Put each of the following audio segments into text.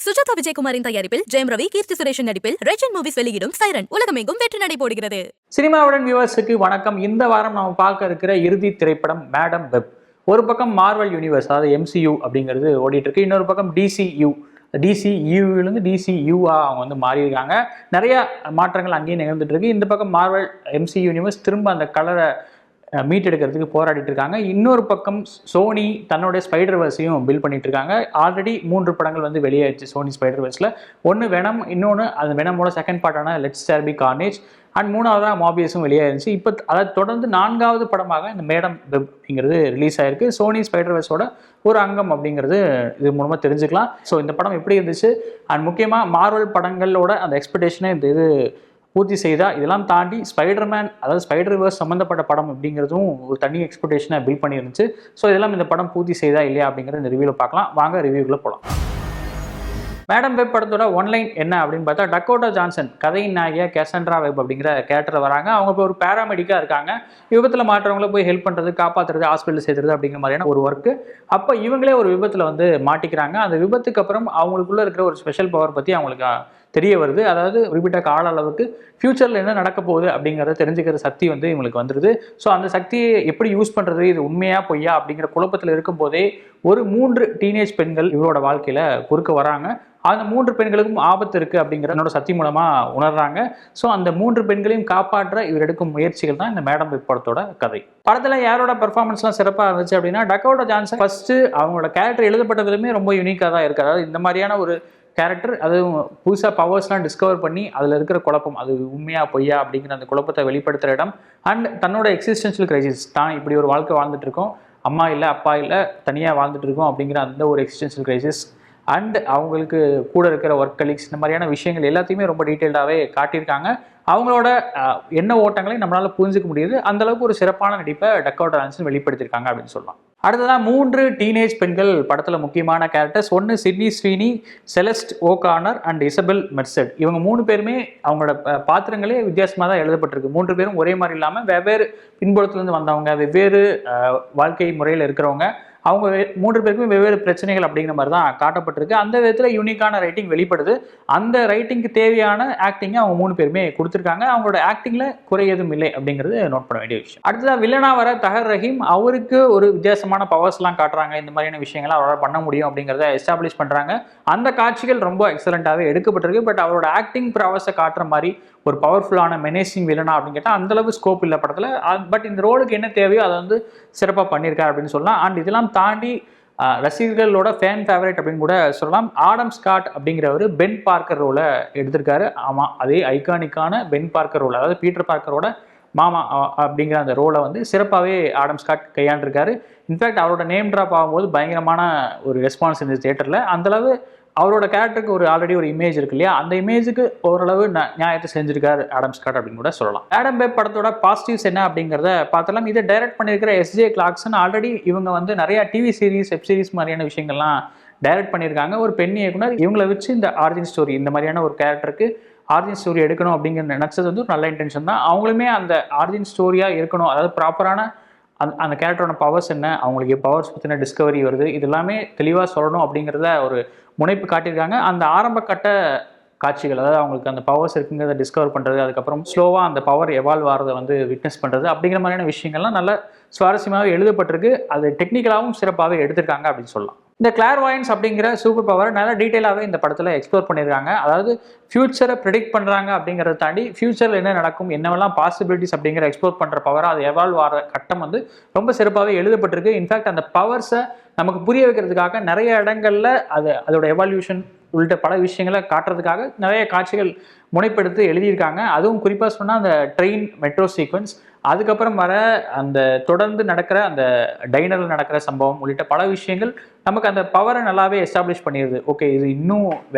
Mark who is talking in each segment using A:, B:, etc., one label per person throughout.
A: சுஜாதா விஜயகுமாரின் தயாரிப்பில் ஜெயம் ரவி, கீர்த்தி சுரேஷன் நடிப்பில் Regent movies வெளியிடும் சைரன் உலகமெங்கும் வெற்றி நடை போடுகிறது.
B: சினிமாவுடன் வியூவர்ஸுக்கு வணக்கம். இந்த வாரம் நம்ம பார்க்க இருக்கிற இறுதி திரைப்படம் மேடம் வெப். ஒரு பக்கம் மார்வல் யூனிவர்ஸ், அதாவது MCU அப்படிங்கிறது ஓடிட்டு இருக்கு. இன்னொரு பக்கம் DCU DCUவா அவங்க வந்து மாறியிருக்காங்க. நிறைய மாற்றங்கள் அங்கேயும் நிகழ்ந்துட்டு இருக்கு. இந்த பக்கம் மார்வல் MCU யூனிவர்ஸ் திரும்ப அந்த கலரை மீட் எடுக்கிறதுக்கு போராடிட்டு இருக்காங்க. இன்னொரு பக்கம் சோனி தன்னுடைய ஸ்பைடர்வர்ஸையும் பில்ட் பண்ணிட்டு இருக்காங்க. ஆல்ரெடி 3 படங்கள் வந்து வெளியாயிடுச்சு சோனி ஸ்பைடர்வர்ஸில். ஒன்று வெனம், இன்னொன்று அந்த வெனமோட செகண்ட் பார்ட்டான let's there be carnage, and 3ஆவதாக மாபியஸும் வெளியாயிருச்சு. இப்போ அதை தொடர்ந்து 4வது படமாக இந்த மேடம் வெப் அப்படிங்கிறது ரிலீஸ் ஆயிருக்கு. சோனி ஸ்பைடர்வர்ஸோட ஒரு அங்கம் அப்படிங்கிறது இது மூலமாக தெரிஞ்சுக்கலாம். ஸோ இந்த படம் எப்படி இருந்துச்சு, அண்ட் முக்கியமாக மார்வல் படங்களோட அந்த எக்ஸ்பெக்டேஷனை இது பூர்த்தி செய்தா, இதெல்லாம் தாண்டி ஸ்பைடர்மேன், அதாவது ஸ்பைடர்வர்ஸ் சம்மந்தப்பட்ட படம் அப்படிங்கிறதும் ஒரு தனி எக்ஸ்பெக்டேஷனை பில்ட் பண்ணியிருந்துச்சு. ஸோ இதெல்லாம் இந்த படம் பூர்த்தி செய்தா இல்லையா அப்படிங்கிற இந்த ரிவ்யூவில் பார்க்கலாம். வாங்க ரிவ்யூக்குள்ளே போகலாம். மேடம் வெப் படத்தோட ஒன்லைன் என்ன அப்படின்னு பார்த்தா, டக்கோட்டா ஜான்சன் கதையின் நாயகியா கேசண்ட்ரா வெப் அப்படிங்கிற கேரக்டர் வராங்க. அவங்க இப்போ ஒரு பேராமெடிக்காக இருக்காங்க. விபத்தில் மாற்றவங்களை போய் ஹெல்ப் பண்ணுறது, காப்பாற்றுறது, ஹாஸ்பிட்டல் சேர்த்துறது அப்படிங்கிற மாதிரியான ஒரு ஒர்க்கு. அப்போ இவங்களே ஒரு விபத்தில் வந்து மாட்டிக்கிறாங்க. அந்த விபத்துக்கு அப்புறம் அவங்களுக்குள்ள இருக்கிற ஒரு ஸ்பெஷல் பவர் பற்றி அவங்களுக்கு தெரிய வருது. அதாவது குறிப்பிட்ட கால அளவுக்கு ஃபியூச்சரில் என்ன நடக்க போகுது அப்படிங்கிறத தெரிஞ்சுக்கிற சக்தி வந்து இவங்களுக்கு வந்துடுது. ஸோ அந்த சக்தியை எப்படி யூஸ் பண்ணுறது, இது உண்மையா பொய்யா அப்படிங்கிற குழப்பத்தில் இருக்கும் போதே ஒரு 3 டீனேஜ் பெண்கள் இவரோட வாழ்க்கையில் குறுக்க வராங்க. அந்த 3 பெண்களுக்கும் ஆபத்து இருக்குது அப்படிங்கிற என்னோட சக்தி மூலமாக உணர்றாங்க. ஸோ அந்த 3 பெண்களையும் காப்பாற்ற இவர் எடுக்கும் முயற்சிகள் தான் இந்த மேடம் வெப் படத்தோட கதை. படத்தில் யாரோட பெர்ஃபார்மன்ஸ்லாம் சிறப்பாக இருந்துச்சு அப்படின்னா, டக்கோட்டா ஜான்சன் ஃபர்ஸ்ட்டு அவங்களோட கேரக்டர் எழுதப்பட்ட விதமே ரொம்ப யூனிக்காக தான் இருக்குது. அதாவது இந்த மாதிரியான ஒரு கேரக்டர், அதுவும் புதுசாக பவர்ஸ்லாம் டிஸ்கவர் பண்ணி அதில் இருக்கிற குழப்பம், அது உண்மையா பொய்யா அப்படிங்கிற அந்த குழப்பத்தை வெளிப்படுத்துகிற இடம். அண்ட் தன்னோட எக்ஸிஸ்டென்ஷியல் கிரைசிஸ், தான் இப்படி ஒரு வாழ்க்கை வாழ்ந்துட்டு இருக்கோம், அம்மா இல்லை அப்பா இல்லை, தனியாக வாழ்ந்துட்டு இருக்கோம் அப்படிங்கிற அந்த ஒரு எக்ஸிஸ்டென்ஷியல் கிரைசிஸ், அண்ட் அவங்களுக்கு கூட இருக்கிற ஒர்க் கலீக்ஸ், இந்த மாதிரியான விஷயங்கள் எல்லாத்தையுமே ரொம்ப டீட்டெயில்டாகவே காட்டியிருக்காங்க. அவங்களோட என்ன ஓட்டங்களையும் நம்மளால் புரிஞ்சுக்க முடியுது. அந்தளவுக்கு ஒரு சிறப்பான நடிப்பை டக்கோட்டா ஜான்சன் வெளிப்படுத்தியிருக்காங்க அப்படின்னு சொல்லலாம். அடுத்ததான் 3 டீனேஜ் பெண்கள் படத்தில் முக்கியமான கேரக்டர்ஸ். ஒன்று Sydney Sweeney, Celeste O'Connor and Isabela Merced. இவங்க 3 பேருமே அவங்களோட பாத்திரங்களே வித்தியாசமாக தான் எழுதப்பட்டிருக்கு. 3 பேரும் ஒரே மாதிரி இல்லாமல் வெவ்வேறு பின்புலத்துலேருந்து வந்தவங்க, வெவ்வேறு வாழ்க்கை முறையில் இருக்கிறவங்க. அவங்க 3 பேருக்குமே வெவ்வேறு பிரச்சனைகள் அப்படிங்கிற மாதிரி தான் காட்டப்பட்டிருக்கு. அந்த விதத்தில் யூனிக்கான ரைட்டிங் வெளிப்படுது. அந்த ரைட்டிங்க்கு தேவையான ஆக்டிங்கை அவங்க 3 பேருமே கொடுத்துருக்காங்க. அவங்களோட ஆக்டிங்கில் குறை எதுவும் இல்லை அப்படிங்கிறது நோட் பண்ண வேண்டிய விஷயம். அடுத்ததாக வில்லனா வர தஹர் ரஹீம், அவருக்கு ஒரு வித்தியாசமான பவர்ஸ்லாம் காட்டுறாங்க. இந்த மாதிரியான விஷயங்கள்லாம் அவரால் பண்ண முடியும் அப்படிங்கிறத எஸ்டாப்ளிஷ் பண்ணுறாங்க. அந்த காட்சிகள் ரொம்ப எக்ஸலண்ட்டாகவே எடுக்கப்பட்டிருக்கு. பட் அவரோட ஆக்டிங் ப்ராவஸை காட்டுற மாதிரி ஒரு பவர்ஃபுல்லான மெனேசிங் வில்லனா அப்படின்னு கேட்டால் அந்தளவு ஸ்கோப் இல்லை படத்தில். பட் இந்த ரோலுக்கு என்ன தேவையோ அதை வந்து சிறப்பாக பண்ணியிருக்காரு அப்படின்னு சொல்லலாம். அண்ட் இதெல்லாம் தாண்டி ரசிகர்களோட ஃபேன் ஃபேவரட் அப்படின்னு கூட சொல்லலாம். ஆடம் ஸ்காட் அப்படிங்கிறவர் பென் பார்க்கர் ரோலை எடுத்திருக்காரு. ஆமாம், அதே ஐகானிக்கான பென் பார்க்கர் ரோல், அதாவது பீட்டர் பார்க்கரோட மாமா அப்படிங்கிற அந்த ரோலை வந்து சிறப்பாகவே ஆடம் ஸ்காட் கையாண்டிருக்காரு. இன்ஃபேக்ட் அவரோட நேம் ட்ராப் ஆகும்போது பயங்கரமான ஒரு ரெஸ்பான்ஸ் இருந்துச்சு தியேட்டரில். அந்தளவு அவரோட கேரக்டருக்கு ஒரு ஆல்ரெடி ஒரு இமேஜ் இருக்கு இல்லையா, அந்த இமேஜுக்கு ஓரளவு நியாயத்தை செஞ்சிருக்காரு ஆடம் ஸ்காட் அப்படின்னு கூட சொல்லலாம். மேடம் வெப் படத்தோட பாசிட்டிவ்ஸ் என்ன அப்படிங்கிறத பார்த்தலாம். இதை டைரக்ட் பண்ணியிருக்கிற SJ கிளார்க்சன். ஆல்ரெடி இவங்க வந்து நிறைய டிவி சீரிஸ், வெப் சீரிஸ் மாதிரியான விஷயங்கள்லாம் டைரக்ட் பண்ணியிருக்காங்க. ஒரு பெண் இயக்குனர் இவங்களை வச்சு இந்த ஆரிஜின் ஸ்டோரி, இந்த மாதிரியான ஒரு கேரக்டருக்கு ஆரிஜின் ஸ்டோரி எடுக்கணும் அப்படிங்கிற நினச்சது வந்து ஒரு நல்ல இன்டென்ஷன் தான். அவங்களுமே அந்த ஆரிஜின் ஸ்டோரியாக இருக்கணும், அதாவது ப்ராப்பரான அந்த கேரக்டரோட பவர்ஸ் என்ன, அவங்களுக்கு பவர்ஸ் பற்றின டிஸ்கவரி வருது, இது எல்லாமே தெளிவாக சொல்லணும் அப்படிங்கிறத ஒரு முனைப்பு காட்டியிருக்காங்க. அந்த ஆரம்ப கட்ட காட்சிகள், அதாவது அவங்களுக்கு அந்த பவர்ஸ் இருக்குங்கிறத டிஸ்கவர் பண்ணுறது, அதுக்கப்புறம் ஸ்லோவாக அந்த பவர் எவால்வ் ஆகிறத வந்து விட்னஸ் பண்ணுறது அப்படிங்கிற மாதிரியான விஷயங்கள்லாம் நல்ல சுவாரஸ்யமாகவே எழுதப்பட்டிருக்கு. அது டெக்னிக்கலாகவும் சிறப்பாகவே எடுத்திருக்காங்க அப்படின்னு சொல்லலாம். இந்த கிளார்வாயன்ஸ் அப்படிங்கிற சூப்பர் பவர் நல்லா டீட்டெயிலாகவே இந்த படத்தில் எக்ஸ்ப்ளோர் பண்ணியிருக்காங்க. அதாவது ஃபியூச்சரை ப்ரெடிக்ட் பண்ணுறாங்க அப்படிங்கிறத தாண்டி ஃபியூச்சரில் என்ன நடக்கும், என்னவெல்லாம் பாசிபிலிட்டிஸ் அப்படிங்கிற எக்ஸ்ப்ளோர் பண்ணுற பவரை அது எவால்வ் ஆகிற கட்டம் வந்து ரொம்ப சிறப்பாகவே எழுதப்பட்டிருக்கு. இன்ஃபேக்ட் அந்த பவர்ஸை நமக்கு புரிய வைக்கிறதுக்காக நிறைய இடங்களில் அதோட எவால்யூஷன் உள்ளிட்ட பல விஷயங்களை காட்டுறதுக்காக நிறைய காட்சிகள் முனைப்படுத்தி எழுதியிருக்காங்க. அதுவும் குறிப்பாக சொன்னால் அந்த ட்ரெயின் மெட்ரோ சீக்வன்ஸ், அதுக்கப்புறம் வர அந்த தொடர்ந்து நடக்கிற அந்த டைனரில் நடக்கிற சம்பவம் உள்ளிட்ட பல விஷயங்கள் நமக்கு அந்த பவரை நல்லாவே எஸ்டாப்ளிஷ் பண்ணிடுது. ஓகே, இது இன்னும்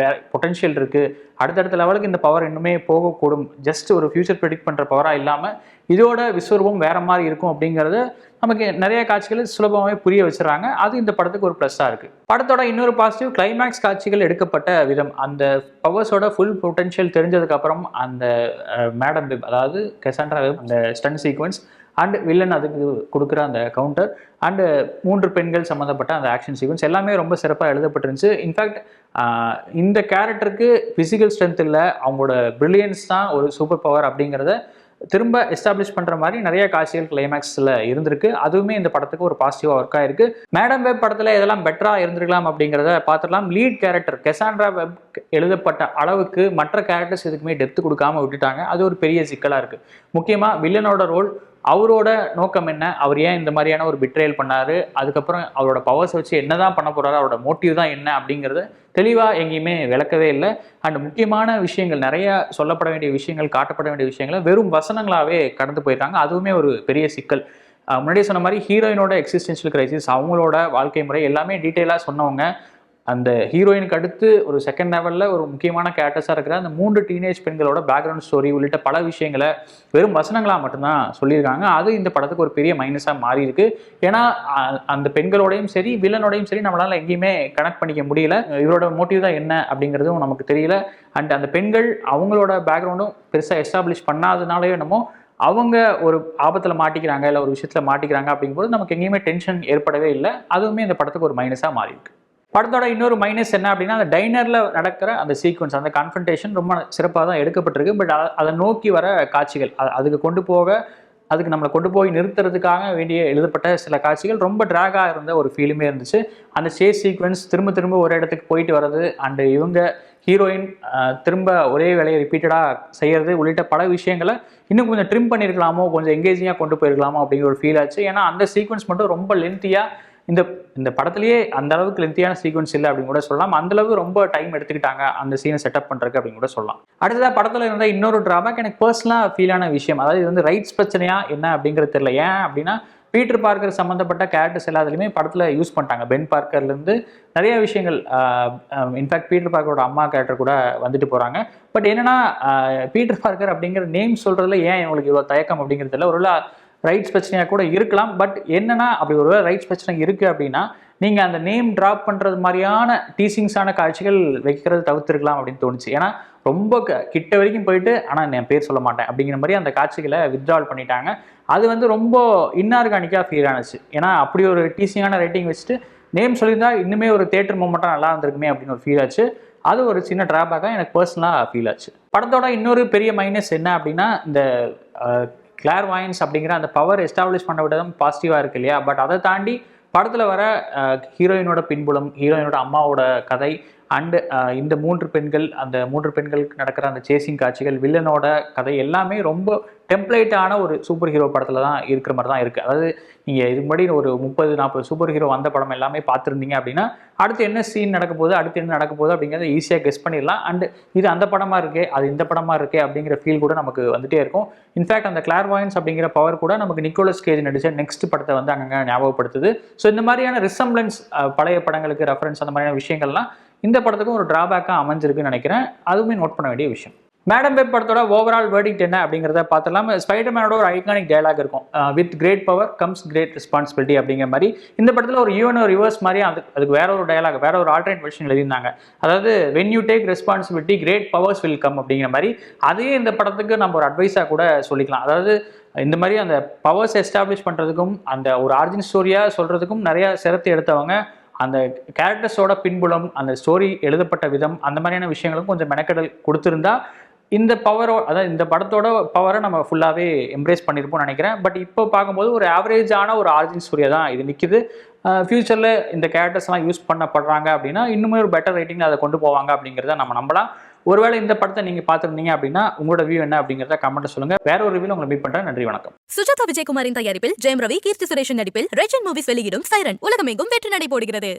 B: பொட்டன்ஷியல் இருக்குது, அடுத்தடுத்த லெவலுக்கு இந்த பவர் இன்னுமே போகக்கூடும், ஜஸ்ட் ஒரு ஃபியூச்சர் ப்ரெடிக்ட் பண்ணுற பவராக இல்லாமல் இதோட விஸ்வரூபம் வேற மாதிரி இருக்கும் அப்படிங்கிறத நமக்கு நிறைய காட்சிகள் சுலபமாகவே புரிய வச்சுறாங்க. அது இந்த படத்துக்கு ஒரு ப்ளஸ்ஸாக இருக்குது. படத்தோட இன்னொரு பாசிட்டிவ், கிளைமேக்ஸ் காட்சிகள் எடுக்கப்பட்ட விதம். அந்த பவர்ஸோட ஃபுல் பொட்டன்ஷியல் தெரிஞ்சதுக்கப்புறம் அந்த மேடம் வெப், அதாவது கெசாண்ட்ரா வெப், அந்த ஸ்டன் சீக்வன்ஸ் அண்ட் வில்லன் அதுக்கு கொடுக்குற அந்த கவுண்டர் அண்டு 3 பெண்கள் சம்மந்தப்பட்ட அந்த ஆக்ஷன் சீக்வன்ஸ் எல்லாமே ரொம்ப சிறப்பாக எழுதப்பட்டிருந்துச்சு. இன்ஃபேக்ட் இந்த கேரக்டருக்கு ஃபிசிக்கல் ஸ்ட்ரென்த் இல்லை, அவங்களோட பிரில்லியன்ஸ் தான் ஒரு சூப்பர் பவர் அப்படிங்கிறத திரும்ப எஸ்டாப்ளிஷ் பண்ணுற மாதிரி நிறைய காட்சிகள் கிளைமேக்ஸில் இருந்திருக்கு. அதுவுமே இந்த படத்துக்கு ஒரு பாசிட்டிவாக ஒர்க் ஆயிருக்கு. மேடம் வெப் படத்தில் இதெல்லாம் பெட்டராக இருந்திருக்கலாம் அப்படிங்கிறத பார்த்துடலாம். லீட் கேரக்டர் கெசாண்ட்ரா வெப் எழுதப்பட்ட அளவுக்கு மற்ற கேரக்டர்ஸ் எதுக்குமே டெப்த் கொடுக்காம விட்டுட்டாங்க. அது ஒரு பெரிய சிக்கலாக இருக்குது. முக்கியமாக வில்லனோட ரோல், அவரோட நோக்கம் என்ன, அவர் ஏன் இந்த மாதிரியான ஒரு பிட்ரேல் பண்ணாரு, அதுக்கப்புறம் அவரோட பவர்ஸ் வச்சு என்னதான் பண்ண போறாரு, அவரோட மோட்டிவ் தான் என்ன அப்படிங்கிறது தெளிவாக எங்கேயுமே விளக்கவே இல்லை. அண்ட் முக்கியமான விஷயங்கள், நிறைய சொல்லப்பட வேண்டிய விஷயங்கள், காட்டப்பட வேண்டிய விஷயங்களை வெறும் வசனங்களாகவே கடந்து போயிருக்காங்க. அதுவுமே ஒரு பெரிய சிக்கல். முன்னாடியே சொன்ன மாதிரி ஹீரோயினோட எக்ஸிஸ்டென்ஷியல் கிரைசிஸ், அவங்களோட வாழ்க்கை முறை எல்லாமே டீட்டெயிலாக சொன்னவங்க. அந்த ஹீரோயினுக்கு அடுத்து ஒரு செகண்ட் லெவலில் ஒரு முக்கியமான கேரக்டர்ஸாக இருக்கிற அந்த 3 டீனேஜ் பெண்களோட பேக்ரவுண்ட் ஸ்டோரி உள்ளிட்ட பல விஷயங்களை வெறும் வசனங்களாக மட்டும்தான் சொல்லியிருக்காங்க. அது இந்த படத்துக்கு ஒரு பெரிய மைனஸாக மாறி இருக்கு. ஏன்னா அந்த பெண்களோடையும் சரி வில்லனோடையும் சரி நம்மளால எங்கேயுமே கனெக்ட் பண்ணிக்க முடியல. இவரோட மோட்டிவ் தான் என்ன அப்படிங்கிறதும் நமக்கு தெரியல. அண்ட் அந்த பெண்கள் அவங்களோட பேக்ரவுண்டும் பெருசாக எஸ்டாப்ளிஷ் பண்ணாதனாலே என்னமோ அவங்க ஒரு ஆபத்தில் மாட்டிக்கிறாங்க, இல்லை ஒரு விஷயத்தில் மாட்டிக்கிறாங்க அப்படிங்கும்போது நமக்கு எங்கேயுமே டென்ஷன் ஏற்படவே இல்லை. அதுவுமே இந்த படத்துக்கு ஒரு மைனஸாக மாறி இருக்கு. படத்தோட இன்னொரு மைனஸ் என்ன அப்படின்னா, அந்த டைனரில் நடக்கிற அந்த சீக்வன்ஸ், அந்த கான்ஃபன்டேஷன் ரொம்ப சிறப்பாக தான் எடுக்கப்பட்டிருக்கு. பட் அதை நோக்கி வர காட்சிகள், அதுக்கு நம்மளை கொண்டு போய் நிறுத்துறதுக்காக வேண்டிய எழுதப்பட்ட சில காட்சிகள் ரொம்ப ட்ராகாக இருந்த ஒரு ஃபீலுமே இருந்துச்சு. அந்த சேஸ் சீக்வன்ஸ் திரும்ப ஒரு இடத்துக்கு போயிட்டு வர்றது, அண்டு இவங்க ஹீரோயின் திரும்ப ஒரே வேலையை ரிப்பீட்டடாக செய்கிறது உள்ளிட்ட பல விஷயங்களை இன்னும் கொஞ்சம் ட்ரிம் பண்ணியிருக்கலாமோ, கொஞ்சம் எங்கேஜிங்காக கொண்டு போயிருக்கலாமோ அப்படிங்கிற ஒரு ஃபீல் ஆச்சு. ஏன்னா அந்த சீக்வன்ஸ் மட்டும் ரொம்ப லென்த்தியாக, இந்த படத்துலயே அந்த அளவுக்கு லென்த்தியான சீக்வன்ஸ் இல்லை அப்படின்னு கூட சொல்லலாம். அந்த அளவுக்கு ரொம்ப டைம் எடுத்துக்கிட்டாங்க அந்த சீனை செட்டப் பண்றதுக்கு அப்படின்னு கூட சொல்லலாம். அடுத்ததாக படத்துல இருந்த இன்னொரு டிராபேக் எனக்கு பர்சனலாக ஃபீலான விஷயம், அதாவது இது வந்து ரைட்ஸ் பிரச்சனையா என்ன அப்படிங்கிறது தெரியல. ஏன் அப்படின்னா, பீட்டர் பார்க்கர் சம்மந்தப்பட்ட கேரக்டர்ஸ் எல்லாத்துலேயுமே படத்தில் யூஸ் பண்ணிட்டாங்க. பென் பார்க்கர்லேருந்து நிறைய விஷயங்கள், இன்ஃபேக்ட் பீட்டர் பார்க்கரோட அம்மா கேரக்டர் கூட வந்துட்டு போகிறாங்க. பட் என்னன்னா, பீட்டர் பார்க்கர் அப்படிங்கிற நேம் சொல்கிறதுல ஏன் உங்களுக்கு இவ்வளோ தயக்கம் அப்படிங்கிறது இல்லை. ஒரு ரைட்ஸ் பிரச்சனையாக கூட இருக்கலாம். பட் என்னன்னா, அப்படி ஒரு ரைட்ஸ் பிரச்சனை இருக்குது அப்படின்னா நீங்கள் அந்த நேம் ட்ராப் பண்ணுறது மாதிரியான டீசிங்ஸான காட்சிகள் வைக்கிறது தவிர்த்துருக்கலாம் அப்படின்னு தோணுச்சு. ஏன்னா ரொம்ப கிட்ட வரைக்கும் போயிட்டு ஆனால் நான் பேர் சொல்ல மாட்டேன் அப்படிங்கிற மாதிரி அந்த காட்சிகளை வித்ட்ரால் பண்ணிட்டாங்க. அது வந்து ரொம்ப இன்ஆர்கானிக்காக ஃபீல் ஆனிச்சு. ஏன்னா அப்படி ஒரு டீசிங்கான ரேட்டிங் வச்சுட்டு நேம் சொல்லியிருந்தா இன்னுமே ஒரு தியேட்டர் மூமெண்ட்டாக நல்லா இருந்திருக்குமே அப்படின்னு ஒரு ஃபீல் ஆச்சு. அது ஒரு சின்ன ட்ராபேக்காக எனக்கு பர்சனலாக ஃபீல் ஆச்சு. படத்தோட இன்னொரு பெரிய மைனஸ் என்ன அப்படின்னா, இந்த கிளார்வாயன்ஸ் அப்படிங்கிற அந்த பவர் எஸ்டாப்ளிஷ் பண்ண விடவும் பாசிட்டிவாக இருக்கு இல்லையா. பட் அதை தாண்டி படத்தில் வர ஹீரோயினோட பின்புலம், ஹீரோயினோட அம்மாவோட கதை, அண்டு இந்த 3 பெண்கள், அந்த 3 பெண்களுக்கு நடக்கிற அந்த சேசிங் காட்சிகள், வில்லனோட கதை எல்லாமே ரொம்ப டெம்ப்ளேட்டான ஒரு சூப்பர் ஹீரோ படத்தில் தான் இருக்கிற மாதிரி தான் இருக்குது. அதாவது நீங்கள் இதுக்கு முன்னாடி ஒரு 30-40 சூப்பர் ஹீரோ வந்த படம் எல்லாமே பார்த்துருந்தீங்க அப்படின்னா அடுத்து என்ன சீன் நடக்க போகுது, அடுத்து என்ன நடக்க போகுது அப்படிங்கிறத ஈஸியாக கெஸ் பண்ணிடலாம். அண்ட் இது அந்த படமாக இருக்கே, அது இந்த படமாக இருக்கே அப்படிங்கிற ஃபீல் கூட நமக்கு வந்துட்டே இருக்கும். இன்ஃபேக்ட் அந்த கிளார்வாயன்ஸ் அப்படிங்கிற பவர் கூட நமக்கு நிக்கோலஸ் கேஜ் நடிச்ச நெக்ஸ்ட் படத்தை வந்து அங்கங்கே ஞாபகப்படுத்துது. ஸோ இந்த மாதிரியான ரிசம்பிளன்ஸ், பழைய படங்களுக்கு ரெஃபரன்ஸ், அந்த மாதிரியான விஷயங்கள்லாம் இந்த படத்துக்கும் ஒரு டிராபேக்காக அமைஞ்சிருக்குன்னு நினைக்கிறேன். அதுவுமே நோட் பண்ண வேண்டிய விஷயம். மேடம் வெப் படத்தோட ஓவரால் வேர்டிக்ட் என்ன அப்படிங்கிறத பார்த்துலாம். ஸ்பைடர்மேனோட ஒரு ஐகானிக் டயலாக் இருக்கும், with great power comes great responsibility அப்படிங்கிற மாதிரி. இந்த படத்தில் ஒரு ஈவன் ஒரு ரிவர்ஸ் மாதிரி அதுக்கு வேற ஒரு டயலாக், வேற ஒரு ஆல்டர்னேட் வெர்ஷன் எழுதியிருந்தாங்க. அதாவது when you take responsibility great powers will come அப்படிங்கிற மாதிரி. அதையே இந்த படத்துக்கு நம்ம ஒரு அட்வைஸாக கூட சொல்லிக்கலாம். அதாவது இந்த மாதிரி அந்த பவர்ஸ் எஸ்டாப்ளிஷ் பண்ணுறதுக்கும் அந்த ஒரு ஆரிஜின் ஸ்டோரியாக சொல்கிறதுக்கும் நிறைய சிரத்தை எடுத்தவங்க, அந்த கேரக்டர்ஸோட பின்புலம், அந்த ஸ்டோரி எழுதப்பட்ட விதம், அந்த மாதிரியான விஷயங்களுக்கும் கொஞ்சம் மெனக்கெடல் கொடுத்துருந்தா இந்த அதாவது இந்த படத்தோட பவரை நம்ம ஃபுல்லாகவே எம்ப்ரேஸ் பண்ணியிருப்போம்னு நினைக்கிறேன். பட் இப்போ பார்க்கும்போது ஒரு ஆவரேஜான ஒரு ஆரிஜின் ஸ்டோரியாக தான் இது நிற்குது. ஃப்யூச்சரில் இந்த கேரக்டர்ஸ்லாம் யூஸ் பண்ணப்படுறாங்க அப்படின்னா இன்னுமே ஒரு பெட்டர் ரேட்டிங்கில் அதை கொண்டு போவாங்க அப்படிங்கிறத நம்ம நம்பலாம். ஒருவேளை இந்த படத்தை நீங்கள் பார்த்துருந்தீங்க அப்படின்னா உங்களோட வியூ என்ன அப்படிங்கிறத கமெண்ட்டை சொல்லுங்கள். வேற ஒரு ரிவ்யூல உங்களை மீட் பண்ணுறேன். நன்றி, வணக்கம்.
A: சுஜாதா விஜயகுமாரின் தயாரிப்பில் ஜெயம் ரவி, கீர்த்தி சுரேஷன் நடிப்பில் ரெஜன் மூவிஸ் வெளியிடும் சைரன் உலகமெங்கும் வெற்றி நடை போடுகிறது.